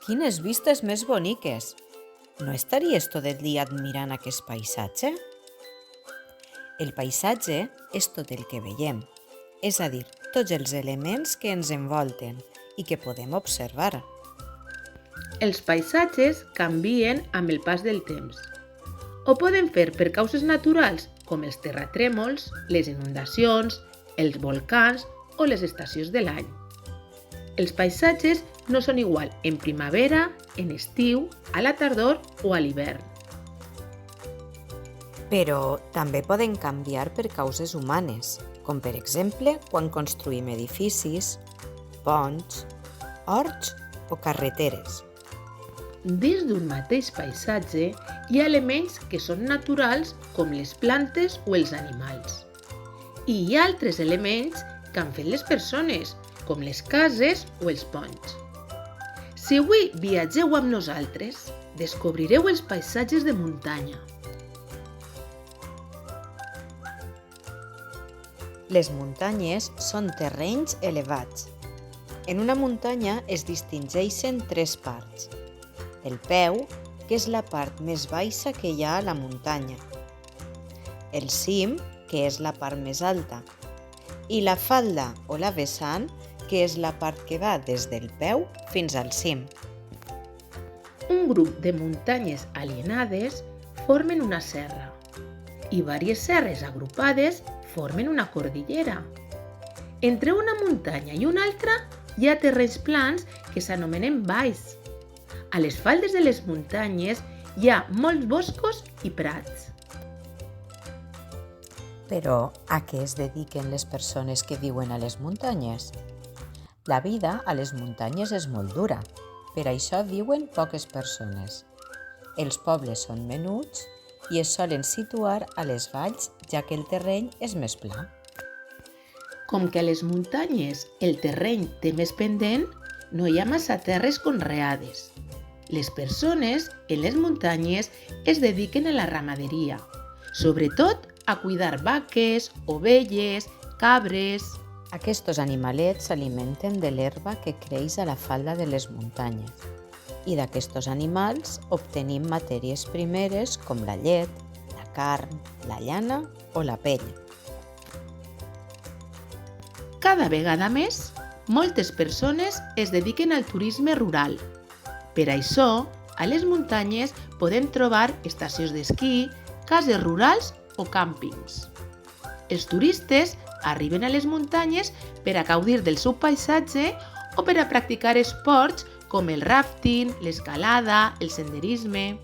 Quines vistes més boniques! No estaries tot el dia admirant aquest paisatge? El paisatge és tot el que veiem, és a dir, tots els elements que ens envolten i que podem observar. Els paisatges canvien amb el pas del temps. Ho poden fer per causes naturals, com els terratrèmols, les inundacions, els volcans o les estacions de l'any. Els paisatges no són igual en primavera, en estiu, a la tardor o a l'hivern. Però també poden canviar per causes humanes, com per exemple quan construïm edificis, ponts, horts o carreteres. Dins d'un mateix paisatge hi ha elements que són naturals com les plantes o els animals. I hi ha altres elements que han fet les persones, com les cases o els ponts. Si avui viatgeu amb nosaltres, descobrireu els paisatges de muntanya. Les muntanyes són terrenys elevats. En una muntanya es distingeixen tres parts. El peu, que és la part més baixa que hi ha a la muntanya. El cim, que és la part més alta. I la falda o la vessant, que és la part que va des del peu fins al cim. Un grup de muntanyes alienades formen una serra i diverses serres agrupades formen una cordillera. Entre una muntanya i una altra hi ha terrenys plans que s'anomenen valls. A les faldes de les muntanyes hi ha molts boscos i prats. Però a què es dediquen les persones que viuen a les muntanyes? La vida a les muntanyes és molt dura, per això viuen poques persones. Els pobles són menuts i es solen situar a les valls, ja que el terreny és més pla. Com que a les muntanyes el terreny té més pendent, no hi ha massa terres conreades. Les persones en les muntanyes es dediquen a la ramaderia, sobretot a cuidar vaques, ovelles, cabres. Aquests animalets s'alimenten de l'herba que creix a la falda de les muntanyes i d'aquests animals obtenim matèries primeres com la llet, la carn, la llana o la pell. Cada vegada més, moltes persones es dediquen al turisme rural. Per això, a les muntanyes podem trobar estacions d'esquí, cases rurals o càmpings. Els turistes arriben a les muntanyes per a gaudir del seu paisatge o per a practicar esports com el rafting, l'escalada, el senderisme.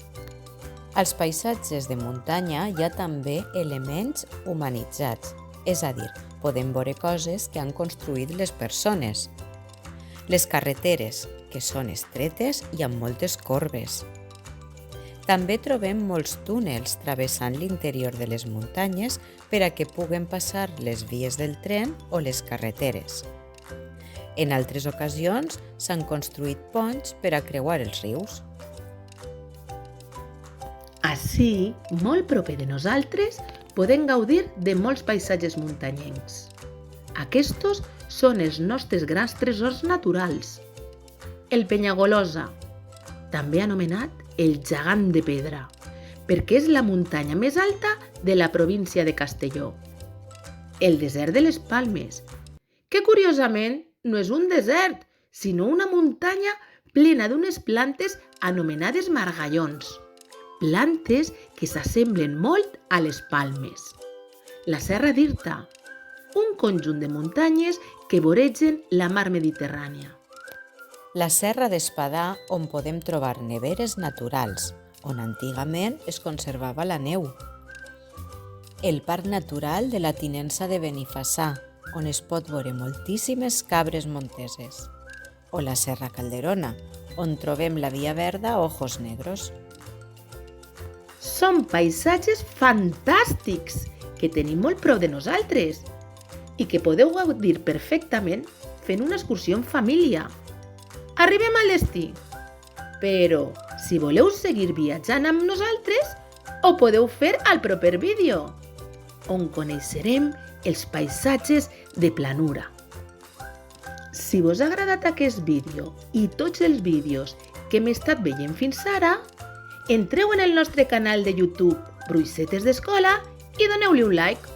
Als paisatges de muntanya hi ha també elements humanitzats, és a dir, podem veure coses que han construït les persones. Les carreteres, que són estretes i amb moltes corbes. També trobem molts túnels travessant l'interior de les muntanyes per a que puguen passar les vies del tren o les carreteres. En altres ocasions s'han construït ponts per a creuar els rius. Així, molt proper de nosaltres, podem gaudir de molts paisatges muntanyencs. Aquests són els nostres grans tresors naturals. El Penyagolosa, també anomenat el gegant de pedra, perquè és la muntanya més alta de la província de Castelló. El desert de les Palmes, que curiosament no és un desert, sinó una muntanya plena d'unes plantes anomenades margallons, plantes que s'assemblen molt a les palmes. La Serra d'Irta, un conjunt de muntanyes que voregen la mar Mediterrània. La Serra d'Espadà, on podem trobar neveres naturals, on antigament es conservava la neu. El Parc Natural de la Tinença de Benifassà, on es pot veure moltíssimes cabres monteses. O la Serra Calderona, on trobem la Via Verda Ojos Negros. Són paisatges fantàstics que tenim molt prop de nosaltres i que podeu gaudir perfectament fent una excursió en família. Arribem al destí, però si voleu seguir viatjant amb nosaltres, ho podeu fer al proper vídeo, on coneixerem els paisatges de planura. Si vos ha agradat aquest vídeo i tots els vídeos que hem estat veient fins ara, entreu en el nostre canal de YouTube Bruixetes d'Escola i doneu-li un like.